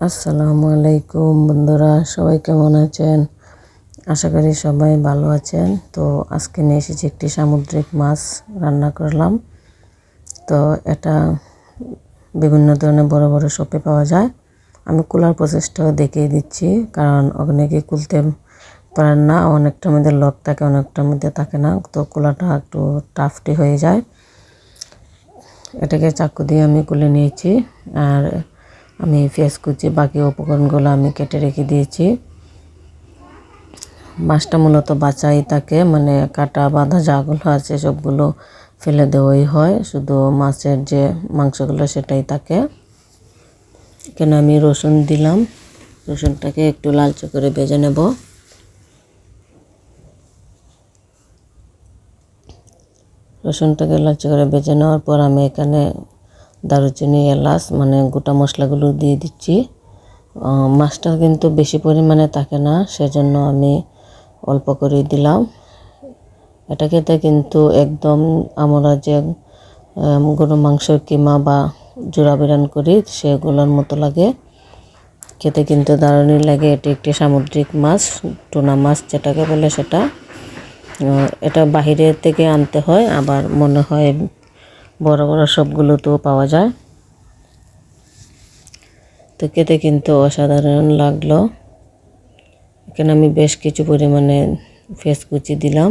আসসালামু আলাইকুম বন্ধুরা, সবাই কেমন আছেন? আশা করি সবাই ভালো আছেন। তো আজকে নিয়ে এসেছি একটি সামুদ্রিক মাছ রান্না করলাম। তো এটা বিভিন্ন ধরনের বড় বড় শপে পাওয়া যায়। আমি কুলার প্রসেসটাও দেখিয়ে দিচ্ছি, কারণ অনেকে কুলতে পারেন না, অনেকটার মধ্যে লক থাকে, অনেকটার মধ্যে থাকে না। তো কুলাটা একটু টাফটি হয়ে যায়। এটাকে চাকু দিয়ে আমি কুলে নিয়েছি, আর আমি পেঁয়াজ কুচি বাকি উপকরণগুলো আমি কেটে রেখে দিয়েছি। মাছটা মূলত বাছাই থাকে, মানে কাটা বাঁধা যাগুলো আছে সবগুলো ফেলে দেওয়াই হয়, শুধু মাছের যে মাংসগুলো সেটাই থাকে। এখানে আমি রসুন দিলাম, রসুনটাকে একটু লালচে করে ভেজে নেব। রসুনটাকে লালচে করে ভেজে নেওয়ার পর আমি এখানে দারুচিনি, এলাচ মানে গোটা মশলাগুলো দিয়ে দিচ্ছি। মাছটা কিন্তু বেশি পরিমাণে থাকে না, সেজন্য আমি অল্প করে দিলাম। এটা খেতে কিন্তু একদম আমরা যে গরু মাংসের কিমা বা জোড়া বিরান করি সেগুলোর মতো লাগে খেতে, কিন্তু দারুণই লাগে। এটি একটি সামুদ্রিক মাছ, টুনা মাছ যেটাকে বলে সেটা। এটা বাহিরের থেকে আনতে হয়, আবার মনে হয় বড় বড় সবগুলোতেও পাওয়া যায়। তো খেতে কিন্তু অসাধারণ লাগলো। এখানে আমি বেশ কিছু পরিমাণে পেঁয়াজ কুচি দিলাম।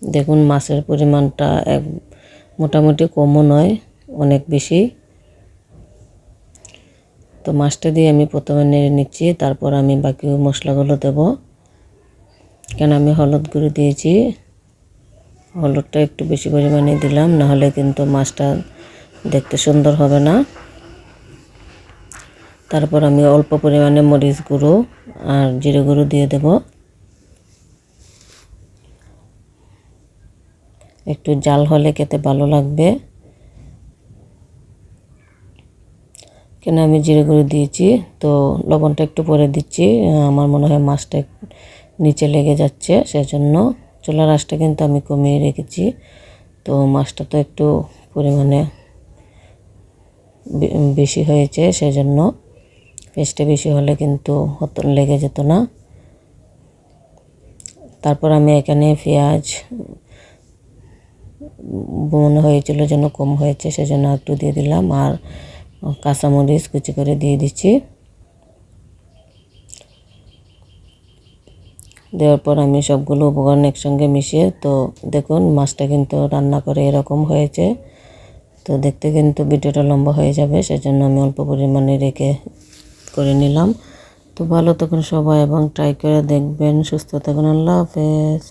দেখুন মাছের পরিমাণটা মোটামুটি কমও নয়, অনেক বেশি। তো মাছটা দিয়ে আমি প্রথমে নেড়ে নিচ্ছি, তারপর আমি বাকি মশলাগুলো দেব। কেন আমি হলুদ গুঁড়ো দিয়েছি, হলুদটা একটু বেশি পরিমাণে দিলাম, নাহলে কিন্তু মাছটা দেখতে সুন্দর হবে না। তারপর আমি অল্প পরিমাণে মরিচ গুঁড়ো আর জিরে গুঁড়ো দিয়ে দেব। একটু জাল হলে খেতে ভালো লাগবে। কেন আমি জিরে গুঁড়ো দিয়েছি, তো লবণটা একটু পরে দিচ্ছি। আমার মনে হয় মাছটা নিচে লেগে যাচ্ছে, সেজন্য চুলার আঁচটা কিন্তু আমি কমিয়ে রেখেছি। তো মাছটা তো একটু পরিমাণে বেশি হয়েছে, সেজন্য পেস্টটা বেশি হলে কিন্তু লেগে যেত না। তারপর আমি এখানে পেঁয়াজ মনে হয়েছিল যেন কম হয়েছে, সেজন্য একটু দিয়ে দিলাম, আর কাঁচামরিচ কুচি করে দিয়ে দিচ্ছি। দেওয়ার পর আমি সবগুলো উপকরণ একসঙ্গে মিশিয়ে, তো দেখুন মাছটা কিন্তু রান্না করে এরকম হয়েছে। তো দেখতে কিন্তু ভিডিওটা লম্বা হয়ে যাবে, সেজন্য আমি অল্প পরিমাণে রেখে করে নিলাম। তো ভালো থাকুন সবাই এবং ট্রাই করে দেখবেন। সুস্থ থাকুন। আল্লাহ হাফেজ।